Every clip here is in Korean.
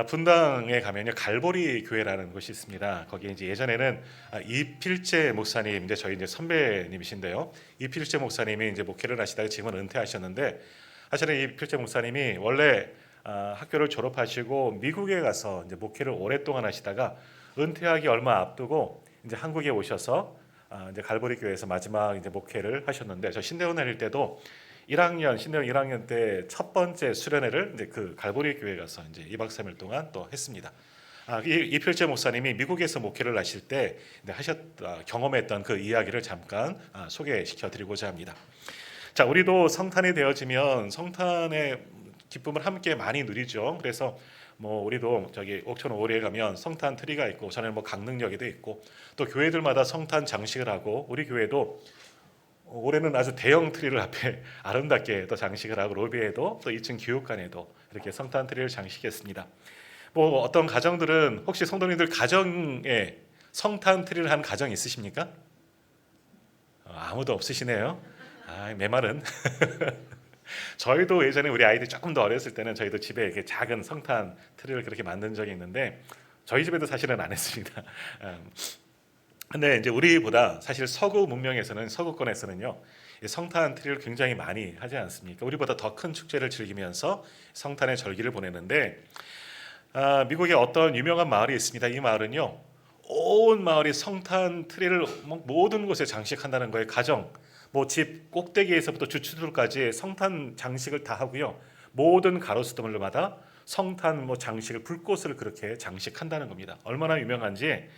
분당에 가면요 갈보리 교회라는 곳이 있습니다. 거기에 이제 예전에는 이필재 목사님, 이제 저희 이제 선배님이신데요. 이필재 목사님이 이제 목회를 하시다가 지금은 은퇴하셨는데, 사실은 이필재 목사님이 원래 학교를 졸업하시고 미국에 가서 이제 목회를 오랫동안 하시다가 은퇴하기 얼마 앞두고 이제 한국에 오셔서 이제 갈보리 교회에서 마지막 이제 목회를 하셨는데, 저 신대원 다닐 때도 1학년 신대원 1학년 때 첫 번째 수련회를 이제 그 갈보리 교회 가서 이제 2박 3일 동안 또 했습니다. 이필재 목사님이 미국에서 목회를 하실 때 경험했던 그 이야기를 잠깐 소개시켜 드리고자 합니다. 자, 우리도 성탄이 되어지면 성탄의 기쁨을 함께 많이 누리죠. 그래서 뭐 우리도 저기 옥천 오리에 가면 성탄 트리가 있고, 저는 뭐 강릉역에도 있고, 또 교회들마다 성탄 장식을 하고, 우리 교회도 올해는 아주 대형 트리를 앞에 아름답게 또 장식을 하고, 로비에도 또 2층 교육관에도 이렇게 성탄 트리를 장식했습니다. 뭐 어떤 가정들은, 혹시 성도님들 가정에 성탄 트리를 한 가정 있으십니까? 아무도 없으시네요. 메말은. 저희도 예전에 우리 아이들이 조금 더 어렸을 때는 저희도 집에 이렇게 작은 성탄 트리를 그렇게 만든 적이 있는데, 저희 집에도 사실은 안 했습니다. 근데 이제 우리보다 사실 서구 문명에서는, 서구권에서는요 성탄 트리를 굉장히 많이 하지 않습니까? 우리보다 더 큰 축제를 즐기면서 성탄의 절기를 보내는데, 미국에 어떤 유명한 마을이 있습니다. 이 마을은요 온 마을이 성탄 트리를 모든 곳에 장식한다는 거예요. 가정, 뭐 집 꼭대기에서부터 주춧돌까지 성탄 장식을 다 하고요, 모든 가로수들마다 성탄 장식을, 불꽃을 그렇게 장식한다는 겁니다. 얼마나 유명한지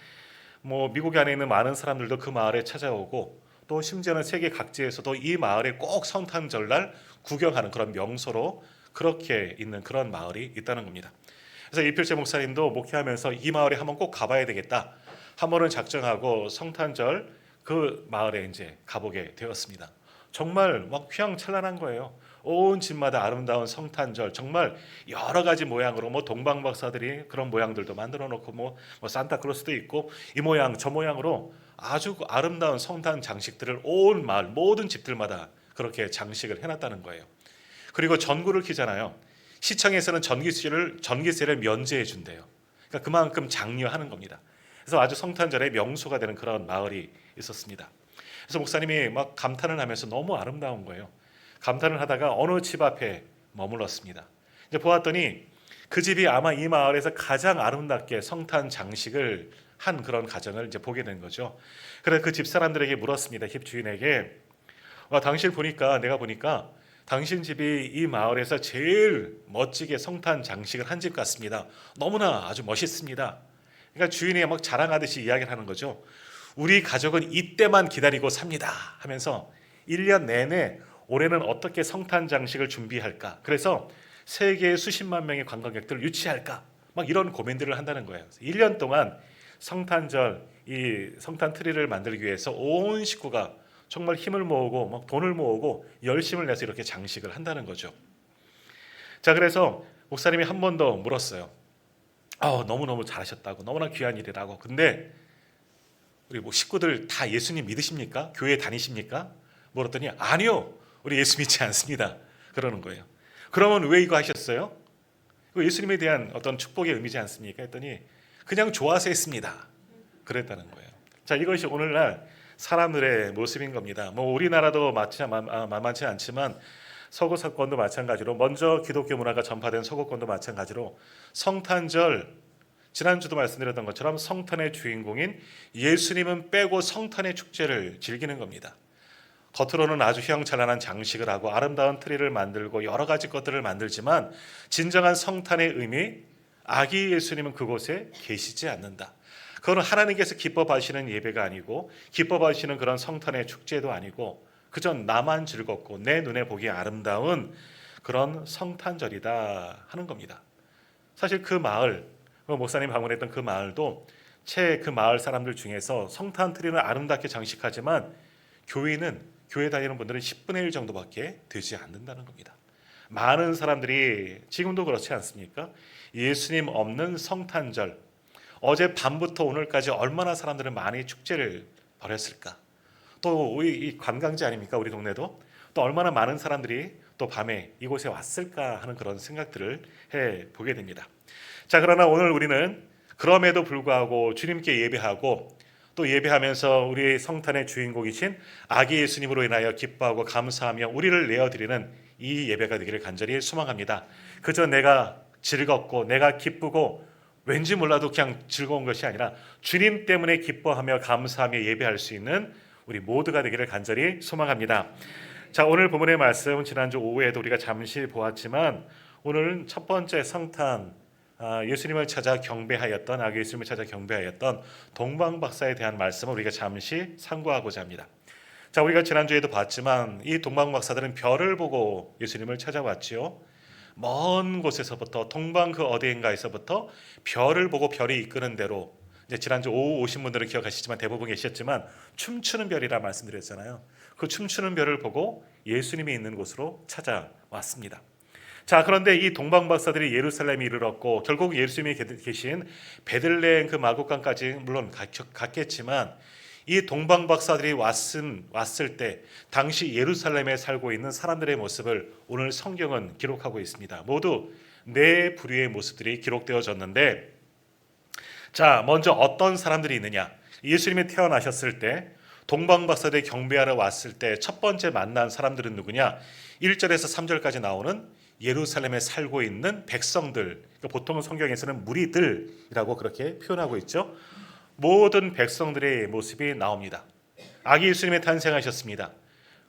뭐 미국 안에 있는 많은 사람들도 그 마을에 찾아오고, 또 심지어는 세계 각지에서도 이 마을에 꼭 성탄절날 구경하는 그런 명소로 그렇게 있는 그런 마을이 있다는 겁니다. 그래서 이필재 목사님도 목회하면서 이 마을에 한번 꼭 가봐야 되겠다 한 번은 작정하고 성탄절 그 마을에 이제 가보게 되었습니다. 정말 막 휘황찬란한 거예요. 온 집마다 아름다운 성탄절, 정말 여러 가지 모양으로, 뭐 동방박사들이 그런 모양들도 만들어 놓고, 뭐 산타클로스도 있고, 이 모양 저 모양으로 아주 아름다운 성탄 장식들을 온 마을 모든 집들마다 그렇게 장식을 해놨다는 거예요. 그리고 전구를 키잖아요. 시청에서는 전기세를 면제해 준대요. 그러니까 그만큼 장려하는 겁니다. 그래서 아주 성탄절의 명소가 되는 그런 마을이 있었습니다. 그래서 목사님이 막 감탄을 하면서 너무 아름다운 거예요. 감탄을 하다가 어느 집 앞에 머물렀습니다. 이제 보았더니 그 집이 아마 이 마을에서 가장 아름답게 성탄 장식을 한 그런 가정을 이제 보게 된 거죠. 그래서 그 집 사람들에게 물었습니다. 집 주인에게, 내가 보니까 당신 집이 이 마을에서 제일 멋지게 성탄 장식을 한 집 같습니다. 너무나 아주 멋있습니다. 그러니까 주인이 막 자랑하듯이 이야기를 하는 거죠. 우리 가족은 이때만 기다리고 삽니다 하면서 1년 내내 올해는 어떻게 성탄 장식을 준비할까, 그래서 세계의 수십만 명의 관광객들을 유치할까, 막 이런 고민들을 한다는 거예요. 1년 동안 성탄절 이 성탄 트리를 만들기 위해서 온 식구가 정말 힘을 모으고 막 돈을 모으고 열심을 내서 이렇게 장식을 한다는 거죠. 자, 그래서 목사님이 한 번 더 물었어요. 너무너무 잘하셨다고, 너무나 귀한 일이라고. 근데 우리 식구들 다 예수님 믿으십니까? 교회 다니십니까? 물었더니 아니요, 우리 예수 믿지 않습니다 그러는 거예요. 그러면 왜 이거 하셨어요? 이거 예수님에 대한 어떤 축복의 의미지 않습니까? 했더니 그냥 좋아서 했습니다 그랬다는 거예요. 자, 이것이 오늘날 사람들의 모습인 겁니다. 뭐 우리나라도 만만치 않지만 서구권도 마찬가지로, 먼저 기독교 문화가 전파된 서구권도 마찬가지로 성탄절, 지난주도 말씀드렸던 것처럼 성탄의 주인공인 예수님은 빼고 성탄의 축제를 즐기는 겁니다. 겉으로는 아주 휘황찬란한 장식을 하고 아름다운 트리를 만들고 여러 가지 것들을 만들지만, 진정한 성탄의 의미, 아기 예수님은 그곳에 계시지 않는다. 그건 하나님께서 기뻐 받으시는 예배가 아니고, 기뻐 받으시는 그런 성탄의 축제도 아니고, 그저 나만 즐겁고 내 눈에 보기 아름다운 그런 성탄절이다 하는 겁니다. 사실 그 마을, 목사님 방문했던 그 마을도 채 그 마을 사람들 중에서 성탄 트리는 아름답게 장식하지만 교회 다니는 분들은 10분의 1 정도밖에 되지 않는다는 겁니다. 많은 사람들이 지금도 그렇지 않습니까? 예수님 없는 성탄절, 어제 밤부터 오늘까지 얼마나 사람들은 많이 축제를 벌였을까. 또 이 관광지 아닙니까? 우리 동네도 또 얼마나 많은 사람들이 또 밤에 이곳에 왔을까 하는 그런 생각들을 해 보게 됩니다. 자, 그러나 오늘 우리는 그럼에도 불구하고 주님께 예배하고 또 예배하면서 우리 성탄의 주인공이신 아기 예수님으로 인하여 기뻐하고 감사하며 우리를 내어드리는 이 예배가 되기를 간절히 소망합니다. 그저 내가 즐겁고 내가 기쁘고 왠지 몰라도 그냥 즐거운 것이 아니라 주님 때문에 기뻐하며 감사하며 예배할 수 있는 우리 모두가 되기를 간절히 소망합니다. 자, 오늘 본문의 말씀 지난주 오후에도 우리가 잠시 보았지만 오늘은 첫 번째 성탄, 예수님을 찾아 경배하였던 아기 예수님을 찾아 경배하였던 동방박사에 대한 말씀을 우리가 잠시 상고하고자 합니다. 자, 우리가 지난주에도 봤지만 이 동방박사들은 별을 보고 예수님을 찾아왔지요. 먼 곳에서부터 동방 그 어디인가에서부터 별을 보고 별이 이끄는 대로, 이제 지난주 오후 오신 분들은 기억하시지만 대부분 계셨지만 춤추는 별이라 말씀드렸잖아요. 그 춤추는 별을 보고 예수님이 있는 곳으로 찾아왔습니다. 자, 그런데 이 동방박사들이 예루살렘에 이르렀고 결국 예수님이 계신 베들레헴 그 마구간까지 물론 갔겠지만 이 동방박사들이 왔을 때 당시 예루살렘에 살고 있는 사람들의 모습을 오늘 성경은 기록하고 있습니다. 모두 네 부류의 모습들이 기록되어졌는데, 자, 먼저 어떤 사람들이 있느냐? 예수님이 태어나셨을 때 동방박사들이 경배하러 왔을 때 첫 번째 만난 사람들은 누구냐? 1절에서 3절까지 나오는 예루살렘에 살고 있는 백성들, 그러니까 보통은 성경에서는 무리들이라고 그렇게 표현하고 있죠. 모든 백성들의 모습이 나옵니다. 아기 예수님이 탄생하셨습니다.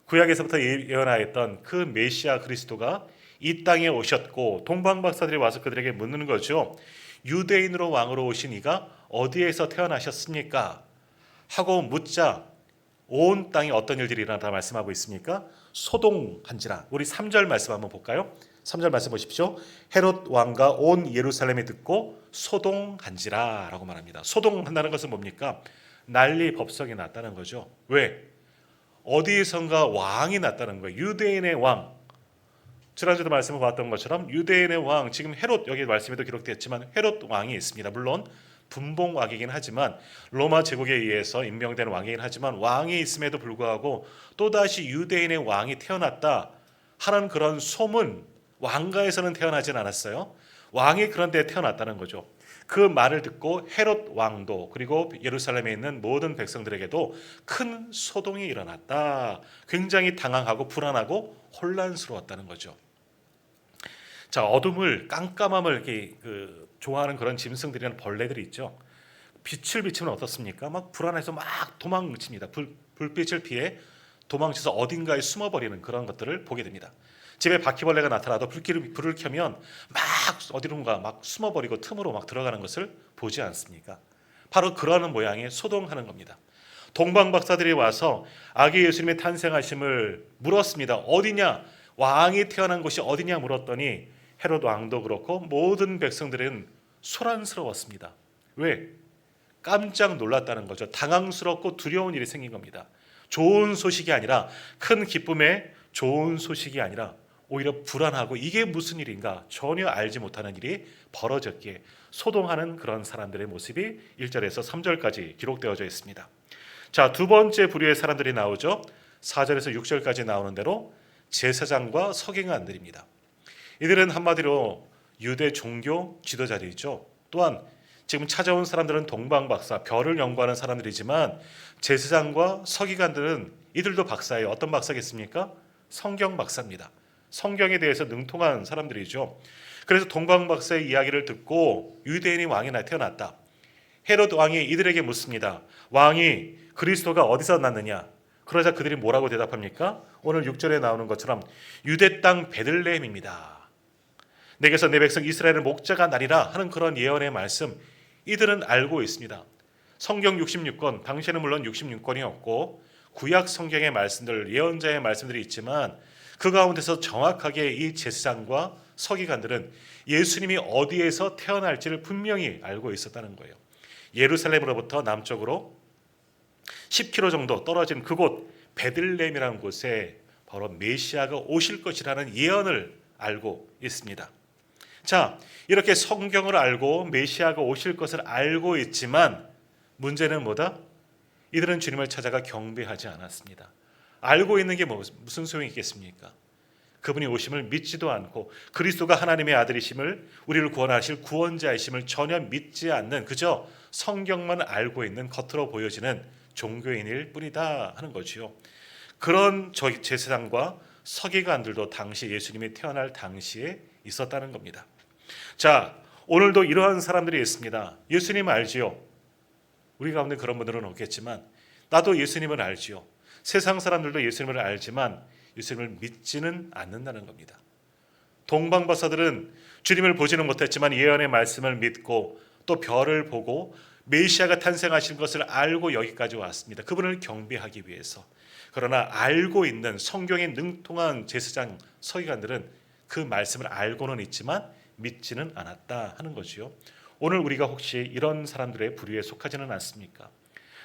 구약에서부터 예언하였던 그 메시아 그리스도가 이 땅에 오셨고 동방박사들이 와서 그들에게 묻는 거죠. 유대인으로 왕으로 오신 이가 어디에서 태어나셨습니까? 하고 묻자 온 땅에 어떤 일들이 일어나다 말씀하고 있습니까? 소동한지라. 우리 3절 말씀 한번 볼까요? 3절 말씀 보십시오. 헤롯 왕과 온 예루살렘이 듣고 소동한지라 라고 말합니다. 소동한다는 것은 뭡니까? 난리 법석이 났다는 거죠. 왜? 어디선가 왕이 났다는 거예요. 유대인의 왕. 지난주도 말씀을 봤던 것처럼 유대인의 왕, 지금 헤롯, 여기 말씀에도 기록되었지만 헤롯 왕이 있습니다. 물론 분봉 왕이긴 하지만 로마 제국에 의해서 임명된 왕이긴 하지만 왕이 있음에도 불구하고 또다시 유대인의 왕이 태어났다 하는 그런 소문, 왕가에서는 태어나진 않았어요. 왕이 그런 데 태어났다는 거죠. 그 말을 듣고 헤롯 왕도 그리고 예루살렘에 있는 모든 백성들에게도 큰 소동이 일어났다. 굉장히 당황하고 불안하고 혼란스러웠다는 거죠. 자, 어둠을, 깜깜함을 이렇게 좋아하는 그런 짐승들이나 벌레들이 있죠. 빛을 비추면 어떻습니까? 막 불안해서 막 도망칩니다. 불빛을 피해 도망쳐서 어딘가에 숨어버리는 그런 것들을 보게 됩니다. 집에 바퀴벌레가 나타나도 불을 켜면 막 어디론가 막 숨어버리고 틈으로 막 들어가는 것을 보지 않습니까? 바로 그러는 모양의 소동하는 겁니다. 동방박사들이 와서 아기 예수님의 탄생하심을 물었습니다. 어디냐? 왕이 태어난 곳이 어디냐 물었더니 헤롯 왕도 그렇고 모든 백성들은 소란스러웠습니다. 왜? 깜짝 놀랐다는 거죠. 당황스럽고 두려운 일이 생긴 겁니다. 좋은 소식이 아니라, 큰 기쁨의 좋은 소식이 아니라 오히려 불안하고 이게 무슨 일인가 전혀 알지 못하는 일이 벌어졌기에 소동하는 그런 사람들의 모습이 1절에서 3절까지 기록되어져 있습니다. 자, 두 번째 부류의 사람들이 나오죠. 4절에서 6절까지 나오는 대로 제사장과 서기관들입니다. 이들은 한마디로 유대 종교 지도자들이죠. 또한 지금 찾아온 사람들은 동방박사, 별을 연구하는 사람들이지만 제사장과 서기관들은 이들도 박사예요. 어떤 박사겠습니까? 성경 박사입니다. 성경에 대해서 능통한 사람들이죠. 그래서 동방박사의 이야기를 듣고 유대인이 왕이 태어났다. 헤롯 왕이 이들에게 묻습니다. 왕이 그리스도가 어디서 났느냐? 그러자 그들이 뭐라고 대답합니까? 오늘 6절에 나오는 것처럼 유대 땅 베들레헴입니다. 내게서 내 백성 이스라엘의 목자가 나리라 하는 그런 예언의 말씀, 이들은 알고 있습니다. 성경 66권, 당시에는 물론 66권이었고 구약 성경의 말씀들, 예언자의 말씀들이 있지만 그 가운데서 정확하게 이 제사장과 서기관들은 예수님이 어디에서 태어날지를 분명히 알고 있었다는 거예요. 예루살렘으로부터 남쪽으로 10km 정도 떨어진 그곳 베들레헴이라는 곳에 바로 메시아가 오실 것이라는 예언을 알고 있습니다. 자, 이렇게 성경을 알고 메시아가 오실 것을 알고 있지만 문제는 뭐다? 이들은 주님을 찾아가 경배하지 않았습니다. 알고 있는 게 무슨 소용이 있겠습니까? 그분이 오심을 믿지도 않고 그리스도가 하나님의 아들이심을, 우리를 구원하실 구원자이심을 전혀 믿지 않는, 그저 성경만 알고 있는 겉으로 보여지는 종교인일 뿐이다 하는 거지요. 그런 제사장과 서기관들도 당시 예수님이 태어날 당시에 있었다는 겁니다. 자, 오늘도 이러한 사람들이 있습니다. 예수님 알지요? 우리 가운데 그런 분들은 없겠지만 나도 예수님을 알지요. 세상 사람들도 예수님을 알지만 예수님을 믿지는 않는다는 겁니다. 동방박사들은 주님을 보지는 못했지만 예언의 말씀을 믿고 또 별을 보고 메시아가 탄생하신 것을 알고 여기까지 왔습니다. 그분을 경배하기 위해서. 그러나 알고 있는 성경에 능통한 제사장 서기관들은 그 말씀을 알고는 있지만 믿지는 않았다 하는 거지요. 오늘 우리가 혹시 이런 사람들의 부류에 속하지는 않습니까?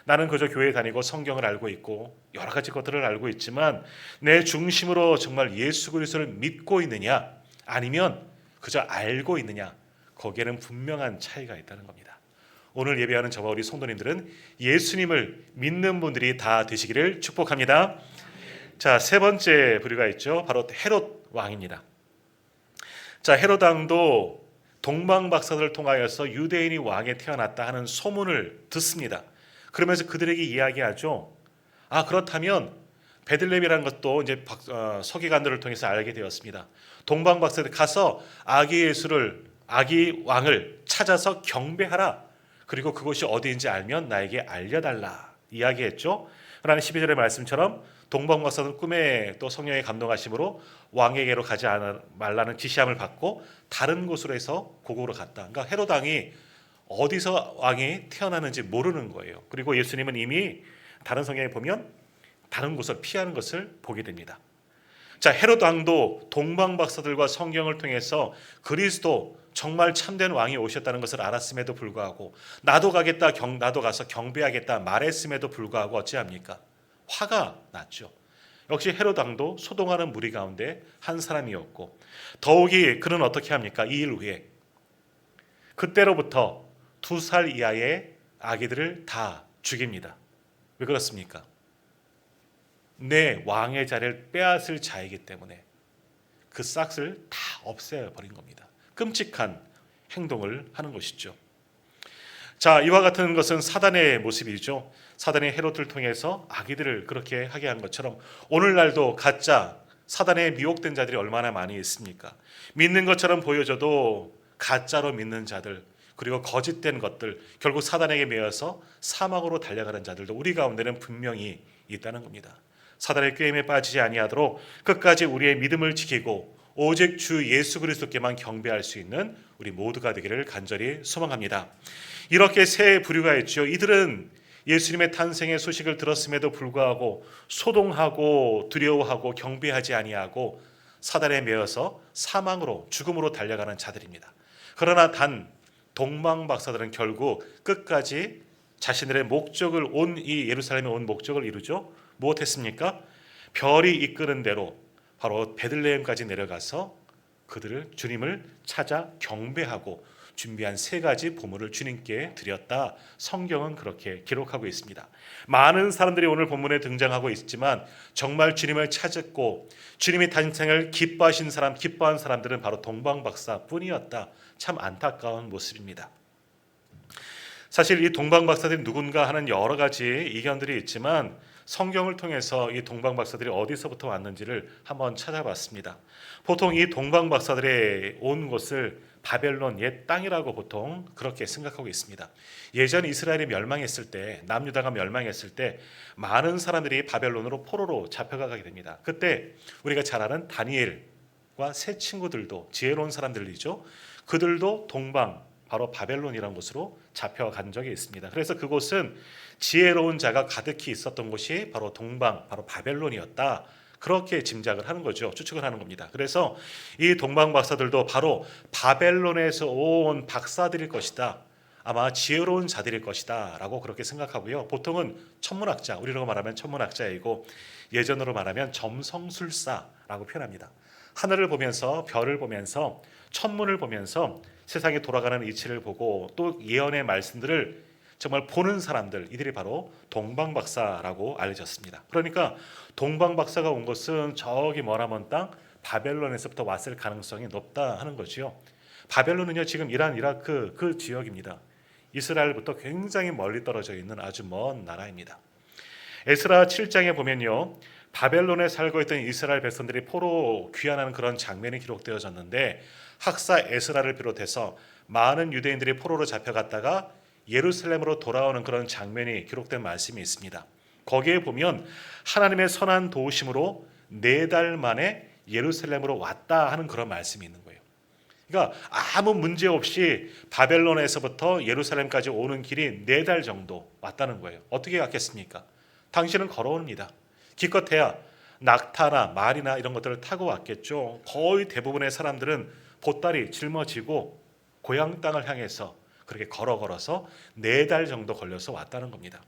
나는 그저 교회 다니고 성경을 알고 있고 여러 가지 것들을 알고 있지만 내 중심으로 정말 예수 그리스도를 믿고 있느냐, 아니면 그저 알고 있느냐, 거기에는 분명한 차이가 있다는 겁니다. 오늘 예배하는 저와 우리 성도님들은 예수님을 믿는 분들이 다 되시기를 축복합니다. 자, 세 번째 부류가 있죠. 바로 헤롯 왕입니다. 자, 헤롯 왕도 동방박사들을 통하여서 유대인이 왕에 태어났다 하는 소문을 듣습니다. 그러면서 그들에게 이야기하죠. 아, 그렇다면 베들레헴이라는 것도 이제 서기관들을 통해서 알게 되었습니다. 동방박사들 가서 아기 예수를, 아기 왕을 찾아서 경배하라. 그리고 그것이 어디인지 알면 나에게 알려달라 이야기했죠. 그러나 12절의 말씀처럼 동방박사는 꿈에 또 성령의 감동하심으로 왕에게로 가지 말라는 지시함을 받고 다른 곳으로 해서 고국으로 갔다. 그러니까 헤롯 왕이 어디서 왕이 태어나는지 모르는 거예요. 그리고 예수님은 이미 다른 성경에 보면 다른 곳을 피하는 것을 보게 됩니다. 자, 헤롯 왕도 동방박사들과 성경을 통해서 그리스도 정말 참된 왕이 오셨다는 것을 알았음에도 불구하고 나도 가겠다, 나도 가서 경배하겠다 말했음에도 불구하고 어찌합니까? 화가 났죠. 역시 헤롯 왕도 소동하는 무리 가운데 한 사람이었고, 더욱이 그는 어떻게 합니까? 이 일 후에 그때로부터 2살 이하의 아기들을 다 죽입니다. 왜 그렇습니까? 내 왕의 자리를 빼앗을 자이기 때문에 그 싹을 다 없애버린 겁니다. 끔찍한 행동을 하는 것이죠. 자, 이와 같은 것은 사단의 모습이죠. 사단이 헤롯을 통해서 아기들을 그렇게 하게 한 것처럼 오늘날도 가짜 사단에 미혹된 자들이 얼마나 많이 있습니까? 믿는 것처럼 보여져도 가짜로 믿는 자들, 그리고 거짓된 것들, 결국 사단에게 매여서 사막으로 달려가는 자들도 우리 가운데는 분명히 있다는 겁니다. 사단의 꾀임에 빠지지 아니하도록 끝까지 우리의 믿음을 지키고 오직 주 예수 그리스도께만 경배할 수 있는 우리 모두가 되기를 간절히 소망합니다. 이렇게 세 부류가 있죠. 이들은 예수님의 탄생의 소식을 들었음에도 불구하고 소동하고 두려워하고 경배하지 아니하고 사단에 매여서 사망으로, 죽음으로 달려가는 자들입니다. 그러나 단 동방박사들은 결국 끝까지 자신들의 목적을, 이 예루살렘에 온 목적을 이루죠. 무엇했습니까? 별이 이끄는 대로 바로 베들레헴까지 내려가서 그들을, 주님을 찾아 경배하고 준비한 3가지 보물을 주님께 드렸다. 성경은 그렇게 기록하고 있습니다. 많은 사람들이 오늘 본문에 등장하고 있지만 정말 주님을 찾았고 주님의 탄생을 기뻐하신 사람, 기뻐한 사람들은 바로 동방박사뿐이었다. 참 안타까운 모습입니다. 사실 이 동방박사들이 누군가 하는 여러 가지 이견들이 있지만 성경을 통해서 이 동방박사들이 어디서부터 왔는지를 한번 찾아봤습니다. 보통 이 동방박사들의 온 곳을 바벨론, 옛 땅이라고 보통 그렇게 생각하고 있습니다. 예전 이스라엘이 멸망했을 때, 남유다가 멸망했을 때 많은 사람들이 바벨론으로 포로로 잡혀가게 됩니다. 그때 우리가 잘 아는 다니엘과 세 친구들도 지혜로운 사람들이죠. 그들도 동방, 바로 바벨론이라는 곳으로 잡혀간 적이 있습니다. 그래서 그곳은 지혜로운 자가 가득히 있었던 곳이 바로 동방, 바로 바벨론이었다. 그렇게 짐작을 하는 거죠. 추측을 하는 겁니다. 그래서 이 동방 박사들도 바로 바벨론에서 온 박사들일 것이다. 아마 지혜로운 자들일 것이다 라고 그렇게 생각하고요. 보통은 천문학자, 우리로 말하면 천문학자이고 예전으로 말하면 점성술사라고 표현합니다. 하늘을 보면서, 별을 보면서, 천문을 보면서 세상에 돌아가는 이치를 보고 또 예언의 말씀들을 정말 보는 사람들, 이들이 바로 동방박사라고 알려졌습니다. 그러니까 동방박사가 온 것은 저기 머나먼 땅 바벨론에서부터 왔을 가능성이 높다 하는 거지요. 바벨론은요 지금 이란, 이라크 그 지역입니다. 이스라엘부터 굉장히 멀리 떨어져 있는 아주 먼 나라입니다. 에스라 7장에 보면요 바벨론에 살고 있던 이스라엘 백성들이 포로 귀환하는 그런 장면이 기록되어졌는데 학사 에스라를 비롯해서 많은 유대인들이 포로로 잡혀갔다가 예루살렘으로 돌아오는 그런 장면이 기록된 말씀이 있습니다. 거기에 보면 하나님의 선한 도우심으로 4달 만에 예루살렘으로 왔다 하는 그런 말씀이 있는 거예요. 그러니까 아무 문제 없이 바벨론에서부터 예루살렘까지 오는 길이 4달 정도 왔다는 거예요. 어떻게 갔겠습니까? 당신은 걸어옵니다. 기껏해야 낙타나 말이나 이런 것들을 타고 왔겠죠. 거의 대부분의 사람들은 보따리 짊어지고 고향 땅을 향해서 그렇게 걸어서 4달 정도 걸려서 왔다는 겁니다.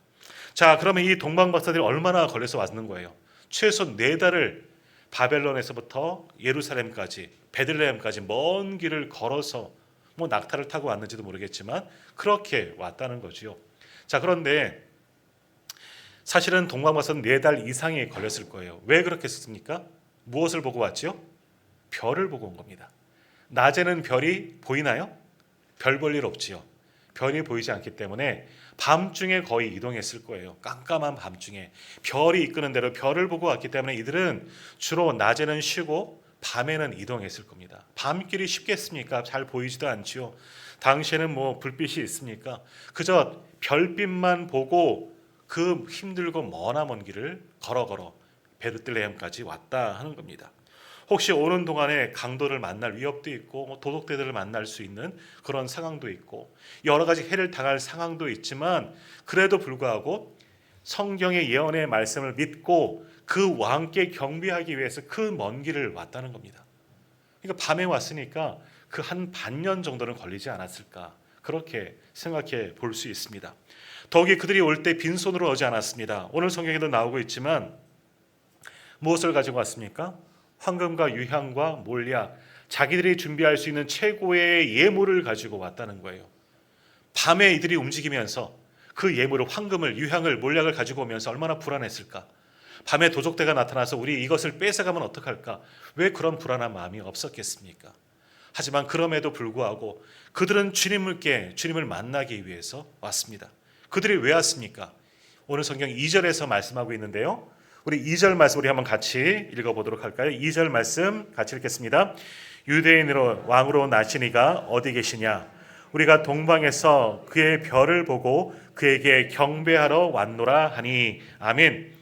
자, 그러면 이 동방박사들이 얼마나 걸려서 왔는 거예요? 최소 4달을 바벨론에서부터 예루살렘까지 베들레헴까지 먼 길을 걸어서 뭐 낙타를 타고 왔는지도 모르겠지만 그렇게 왔다는 거지요. 자, 그런데 사실은 동방박사는 4달 이상이 걸렸을 거예요. 왜 그렇게 했습니까? 무엇을 보고 왔죠? 별을 보고 온 겁니다. 낮에는 별이 보이나요? 별 볼 일 없지요. 별이 보이지 않기 때문에 밤중에 거의 이동했을 거예요. 깜깜한 밤중에 별이 이끄는 대로 별을 보고 왔기 때문에 이들은 주로 낮에는 쉬고 밤에는 이동했을 겁니다. 밤길이 쉽겠습니까? 잘 보이지도 않지요. 당시에는 뭐 불빛이 있습니까? 그저 별빛만 보고 그 힘들고 머나먼 길을 걸어 베들레헴까지 왔다 하는 겁니다. 혹시 오는 동안에 강도를 만날 위협도 있고 도둑들을 만날 수 있는 그런 상황도 있고 여러 가지 해를 당할 상황도 있지만 그래도 불구하고 성경의 예언의 말씀을 믿고 그 왕께 경배하기 위해서 그 먼 길을 왔다는 겁니다. 그러니까 밤에 왔으니까 그 한 반년 정도는 걸리지 않았을까 그렇게 생각해 볼 수 있습니다. 더욱이 그들이 올 때 빈손으로 오지 않았습니다. 오늘 성경에도 나오고 있지만 무엇을 가지고 왔습니까? 황금과 유향과 몰약, 자기들이 준비할 수 있는 최고의 예물을 가지고 왔다는 거예요. 밤에 이들이 움직이면서 그 예물을 황금을, 유향을, 몰약을 가지고 오면서 얼마나 불안했을까. 밤에 도적대가 나타나서 우리 이것을 뺏어가면 어떡할까. 왜 그런 불안한 마음이 없었겠습니까? 하지만 그럼에도 불구하고 그들은 주님을 만나기 위해서 왔습니다. 그들이 왜 왔습니까? 오늘 성경 2절에서 말씀하고 있는데요. 우리 2절 말씀 우리 한번 같이 읽어보도록 할까요? 2절 말씀 같이 읽겠습니다. 유대인으로 왕으로 나신 이가 어디 계시냐? 우리가 동방에서 그의 별을 보고 그에게 경배하러 왔노라 하니. 아멘.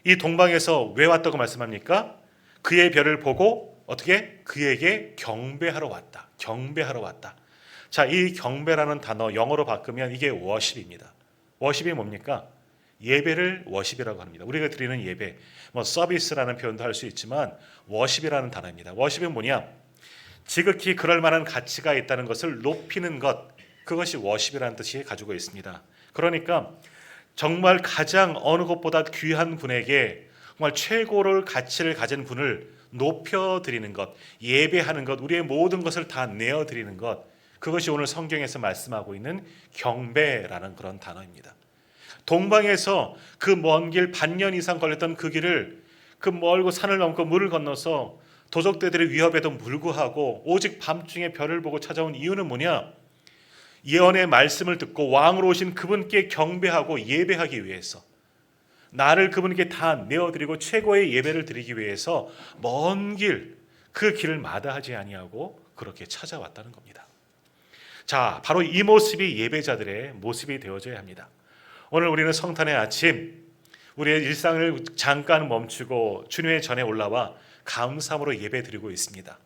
이 동방에서 왜 왔다고 말씀합니까? 그의 별을 보고 어떻게? 그에게 경배하러 왔다. 경배하러 왔다. 자, 이 경배라는 단어 영어로 바꾸면 이게 워십입니다. 워십이 뭡니까? 예배를 워십이라고 합니다. 우리가 드리는 예배, 뭐 서비스라는 표현도 할 수 있지만 워십이라는 단어입니다. 워십은 뭐냐? 지극히 그럴 만한 가치가 있다는 것을 높이는 것, 그것이 워십이라는 뜻이 가지고 있습니다. 그러니까 정말 가장 어느 것보다 귀한 분에게 정말 최고의 가치를 가진 분을 높여드리는 것, 예배하는 것, 우리의 모든 것을 다 내어드리는 것, 그것이 오늘 성경에서 말씀하고 있는 경배라는 그런 단어입니다. 동방에서 그 먼 길 반년 이상 걸렸던 그 길을 그 멀고 산을 넘고 물을 건너서 도적대들의 위협에도 불구하고 오직 밤중에 별을 보고 찾아온 이유는 뭐냐? 예언의 말씀을 듣고 왕으로 오신 그분께 경배하고 예배하기 위해서, 나를 그분께 다 내어드리고 최고의 예배를 드리기 위해서 먼 길, 그 길을 마다하지 아니하고 그렇게 찾아왔다는 겁니다. 자, 바로 이 모습이 예배자들의 모습이 되어져야 합니다. 오늘 우리는 성탄의 아침, 우리의 일상을 잠깐 멈추고 주님의 전에 올라와 감사함으로 예배드리고 있습니다.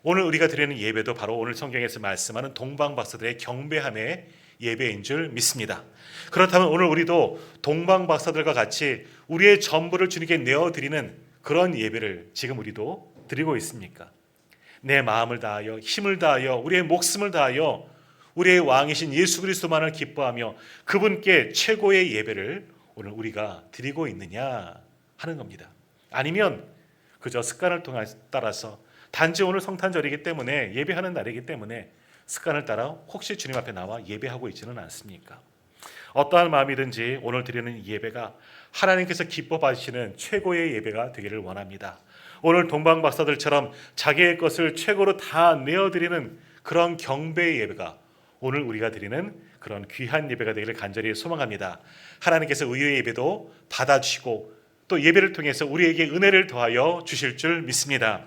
오늘 우리가 드리는 예배도 바로 오늘 성경에서 말씀하는 동방박사들의 경배함의 예배인 줄 믿습니다. 그렇다면 오늘 우리도 동방박사들과 같이 우리의 전부를 주님께 내어드리는 그런 예배를 지금 우리도 드리고 있습니까? 내 마음을 다하여 힘을 다하여 우리의 목숨을 다하여 우리의 왕이신 예수 그리스도만을 기뻐하며 그분께 최고의 예배를 오늘 우리가 드리고 있느냐 하는 겁니다. 아니면 그저 습관을 따라서 단지 오늘 성탄절이기 때문에 예배하는 날이기 때문에 습관을 따라 혹시 주님 앞에 나와 예배하고 있지는 않습니까? 어떠한 마음이든지 오늘 드리는 예배가 하나님께서 기뻐 받으시는 최고의 예배가 되기를 원합니다. 오늘 동방 박사들처럼 자기의 것을 최고로 다 내어드리는 그런 경배의 예배가 오늘 우리가 드리는 그런 귀한 예배가 되기를 간절히 소망합니다. 하나님께서 의의 예배도 받아주시고 또 예배를 통해서 우리에게 은혜를 더하여 주실 줄 믿습니다.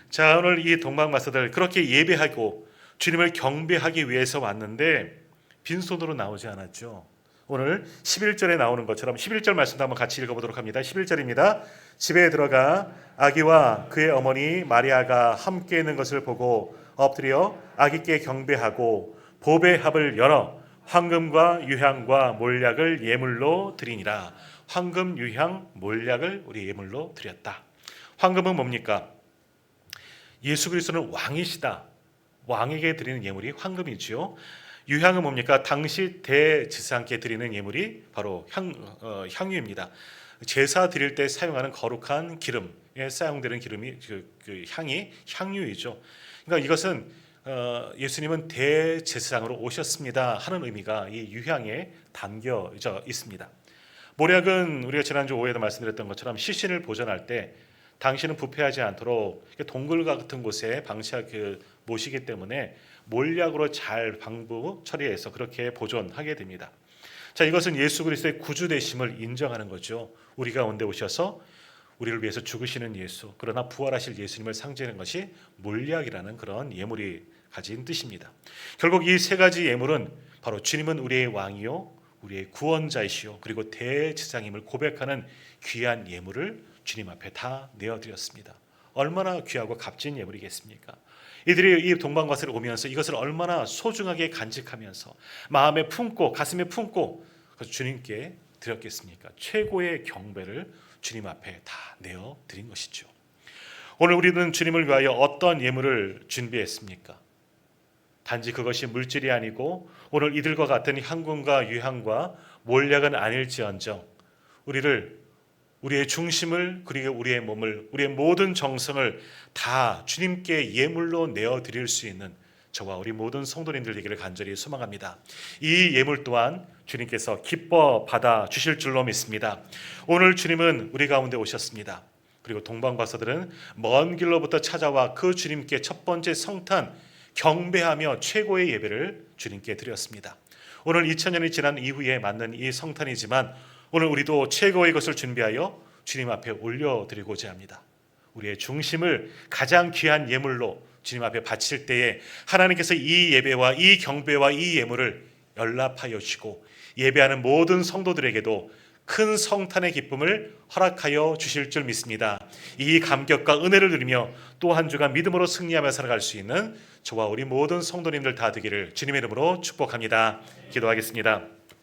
자, 오늘 이 동방 박사들 그렇게 예배하고 주님을 경배하기 위해서 왔는데 빈손으로 나오지 않았죠. 오늘 11절에 나오는 것처럼 11절 말씀도 한번 같이 읽어보도록 합니다. 11절입니다. 집에 들어가 아기와 그의 어머니 마리아가 함께 있는 것을 보고 엎드려 아기께 경배하고 보배 합을 열어 황금과 유향과 몰약을 예물로 드리니라. 황금, 유향, 몰약을 우리 예물로 드렸다. 황금은 뭡니까? 예수 그리스도는 왕이시다. 왕에게 드리는 예물이 황금이지요. 유향은 뭡니까? 당시 대제사장께 드리는 예물이 바로 향유입니다. 제사 드릴 때 사용하는 거룩한 기름에 사용되는 기름이 그 향이 향유이죠. 그러니까 이것은 예수님은 대제사장으로 오셨습니다 하는 의미가 이 유향에 담겨져 있습니다. 몰약은 우리가 지난주 5회에도 말씀드렸던 것처럼 시신을 보존할 때 당신은 부패하지 않도록 동굴 같은 곳에 모시기 때문에 몰약으로 잘 방부 처리해서 그렇게 보존하게 됩니다. 자, 이것은 예수 그리스도의 구주 되심을 인정하는 거죠. 우리 가운데 오셔서 우리를 위해서 죽으시는 예수, 그러나 부활하실 예수님을 상징하는 것이 몰약이라는 그런 예물이 가진 뜻입니다. 결국 이 세 가지 예물은 바로 주님은 우리의 왕이요 우리의 구원자이시요 그리고 대제사장임을 고백하는 귀한 예물을 주님 앞에 다 내어드렸습니다. 얼마나 귀하고 값진 예물이겠습니까? 이들이 이 동방과스를 오면서 이것을 얼마나 소중하게 간직하면서 마음에 품고 가슴에 품고 주님께 드렸겠습니까? 최고의 경배를 주님 앞에 다 내어드린 것이죠. 오늘 우리는 주님을 위하여 어떤 예물을 준비했습니까? 단지 그것이 물질이 아니고 오늘 이들과 같은 향금과 유향과 몰약은 아닐지언정 우리의 중심을 그리고 우리의 몸을 우리의 모든 정성을 다 주님께 예물로 내어드릴 수 있는 저와 우리 모든 성도님들 되기를 간절히 소망합니다. 이 예물 또한 주님께서 기뻐 받아 주실 줄로 믿습니다. 오늘 주님은 우리 가운데 오셨습니다. 그리고 동방박사들은 먼 길로부터 찾아와 그 주님께 첫 번째 성탄 경배하며 최고의 예배를 주님께 드렸습니다. 오늘 2000년이 지난 이후에 맞는 이 성탄이지만 오늘 우리도 최고의 것을 준비하여 주님 앞에 올려드리고자 합니다. 우리의 중심을 가장 귀한 예물로 주님 앞에 바칠 때에 하나님께서 이 예배와 이 경배와 이 예물을 연락하여 주시고 예배하는 모든 성도들에게도 큰 성탄의 기쁨을 허락하여 주실 줄 믿습니다. 이 감격과 은혜를 누리며 또 한 주간 믿음으로 승리하며 살아갈 수 있는 저와 우리 모든 성도님들 다 되기를 주님의 이름으로 축복합니다. 기도하겠습니다.